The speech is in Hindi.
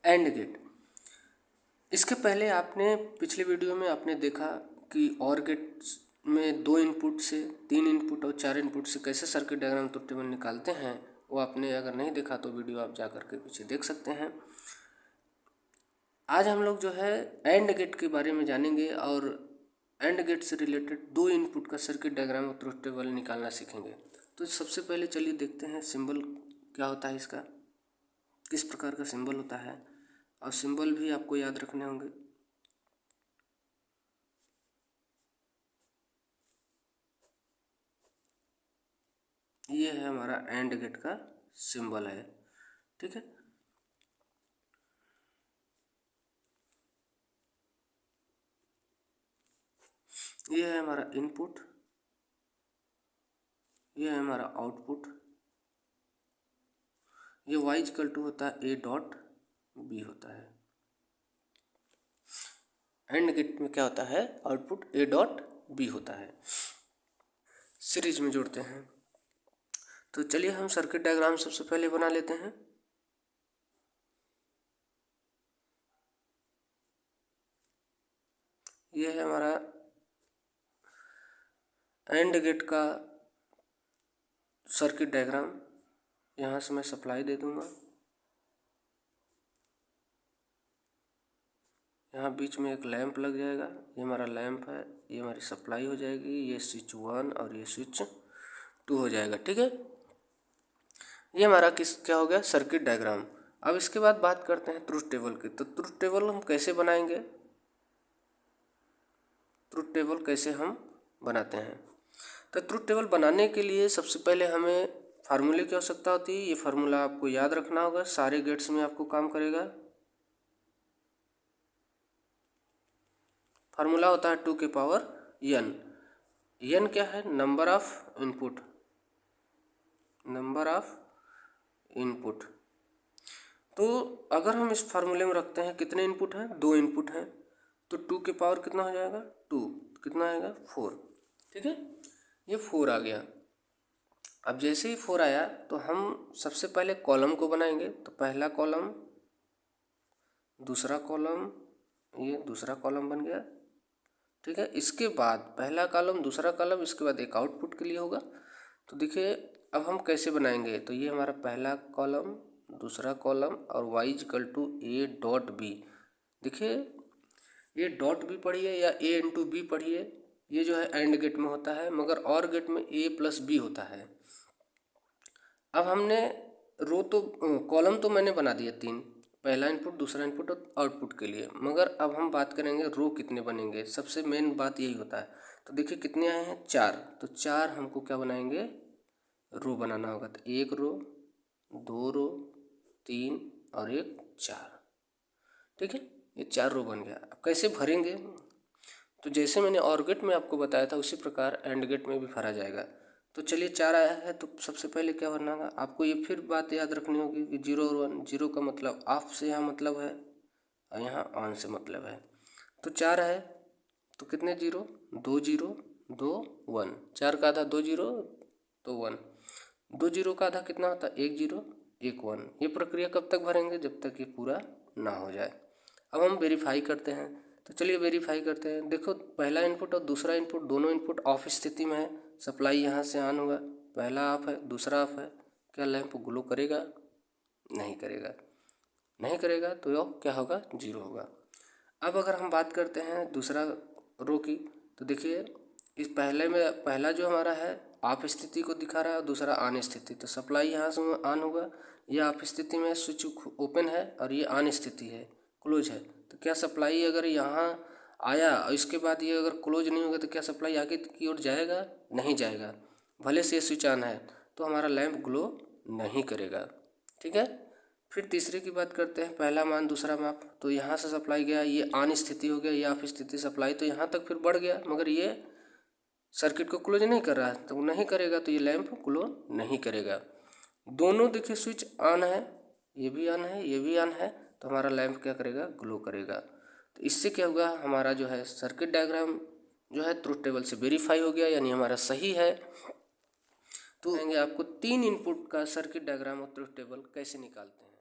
And gate. इसके पहले आपने पिछले वीडियो में आपने देखा कि और गेट्स में 2 इनपुट से 3 इनपुट और 4 इनपुट से कैसे सर्किट डायग्राम ट्रुथ टेबल निकालते हैं। वो आपने अगर नहीं देखा तो वीडियो आप जा कर के पीछे देख सकते हैं। आज हम लोग जो है एंड गेट के बारे में जानेंगे और एंड गेट से रिलेटेड 2 इनपुट का सर्किट डायग्राम और ट्रुथ टेबल निकालना सीखेंगे। तो सबसे पहले चलिए देखते हैं सिंबल क्या होता है, इसका किस प्रकार का सिंबल होता है, और सिंबल भी आपको याद रखने होंगे। ये है हमारा एंड गेट का सिंबल है, ठीक है। ये है हमारा इनपुट, ये है हमारा आउटपुट। ये y इक्वल टू होता है a डॉट b होता है। एंड गेट में क्या होता है, आउटपुट a डॉट b होता है। सीरीज में जोड़ते हैं। तो चलिए हम सर्किट डायग्राम सबसे पहले बना लेते हैं। ये है हमारा एंड गेट का सर्किट डायग्राम। यहाँ से मैं सप्लाई दे दूंगा, यहाँ बीच में एक लैंप लग जाएगा। ये हमारा लैंप है, ये हमारी सप्लाई हो जाएगी। ये स्विच 1 और ये स्विच 2 हो जाएगा, ठीक है। ये हमारा क्या हो गया, सर्किट डायग्राम। अब इसके बाद बात करते हैं ट्रुथ टेबल की। तो ट्रुथ टेबल हम कैसे बनाएंगे, ट्रुथ टेबल कैसे हम बनाते हैं। तो ट्रुथ टेबल बनाने के लिए सबसे पहले हमें फार्मूले की आवश्यकता होती है। ये फार्मूला आपको याद रखना होगा, सारे गेट्स में आपको काम करेगा। फार्मूला होता है 2 के पावर n। n क्या है, number of input, number of input. तो अगर हम इस फार्मूले में रखते हैं कितने इनपुट हैं, 2 इनपुट हैं, तो 2 के पावर कितना हो जाएगा, 2 कितना आएगा 4, ठीक है। ये 4 आ गया। अब जैसे ही 4 आया तो हम सबसे पहले कॉलम को बनाएंगे। तो पहला कॉलम, दूसरा कॉलम, ये दूसरा कॉलम बन गया, ठीक है। इसके बाद पहला कॉलम, दूसरा कॉलम, इसके बाद एक आउटपुट के लिए होगा। तो देखिए अब हम कैसे बनाएंगे। तो ये हमारा पहला कॉलम, दूसरा कॉलम और y equal to a dot b। देखिए ये डॉट b पढ़िए या a इंटू बी पढ़िए, ये जो है एंड गेट में होता है, मगर और गेट में a प्लस b होता है। अब हमने रो तो कॉलम तो मैंने बना दिया 3, पहला इनपुट, दूसरा इनपुट और आउटपुट के लिए, मगर अब हम बात करेंगे रो कितने बनेंगे। सबसे मेन बात यही होता है। तो देखिए कितने आए हैं, 4। तो 4 हमको क्या बनाएंगे, रो बनाना होगा। तो 1 रो, 2 रो, 3 और 1 4, ठीक है। ये 4 रो बन गया। अब कैसे भरेंगे, तो जैसे मैंने और गेट में आपको बताया था उसी प्रकार एंड गेट में भी भरा जाएगा। तो चलिए 4 आया है, तो सबसे पहले क्या भरना होगा आपको, ये फिर बात याद रखनी होगी कि 0 और 1, 0 का मतलब ऑफ से यहाँ मतलब है और यहाँ ऑन से मतलब है। तो 4 है तो कितने 0, 2 0 2 1, 4 का आधा 2 0 तो 1, 2 0 का आधा कितना होता है 1 0 1 1। ये प्रक्रिया कब तक भरेंगे, जब तक ये पूरा ना हो जाए। अब हम वेरीफाई करते हैं। तो चलिए वेरीफाई करते हैं। देखो पहला इनपुट और दूसरा इनपुट दोनों इनपुट ऑफ स्थिति में है। सप्लाई यहाँ से ऑन होगा, पहला ऑफ है दूसरा ऑफ है। क्या लैंप ग्लो करेगा, नहीं करेगा, नहीं करेगा तो यह क्या होगा, 0 होगा। अब अगर हम बात करते हैं दूसरा रो की, तो देखिए इस पहले में पहला जो हमारा है ऑफ स्थिति को दिखा रहा है और दूसरा ऑन स्थिति। तो सप्लाई यहाँ से ऑन होगा, ये ऑफ स्थिति में स्विच ओपन है और ये ऑन स्थिति है, क्लोज है। तो क्या सप्लाई अगर यहाँ आया और इसके बाद ये अगर क्लोज नहीं होगा तो क्या सप्लाई आगे की ओर जाएगा, नहीं जाएगा। भले से स्विच ऑन है तो हमारा लैंप ग्लो नहीं करेगा, ठीक है। फिर तीसरे की बात करते हैं, पहला मान दूसरा माप। तो यहाँ से सप्लाई गया, ये ऑन स्थिति हो गया, ये ऑफ स्थिति सप्लाई तो यहाँ तक फिर बढ़ गया, मगर ये सर्किट को क्लोज नहीं कर रहा है, तो नहीं करेगा तो ये लैंप ग्लो नहीं करेगा। दोनों देखिए स्विच ऑन है, ये भी ऑन है, ये भी ऑन है, तो हमारा लैंप क्या करेगा, ग्लो करेगा। तो इससे क्या होगा, हमारा जो है सर्किट डायग्राम जो है ट्रुथ टेबल से वेरीफाई हो गया, यानी हमारा सही है। तो आपको 3 इनपुट का सर्किट डायग्राम और ट्रुथ टेबल कैसे निकालते हैं।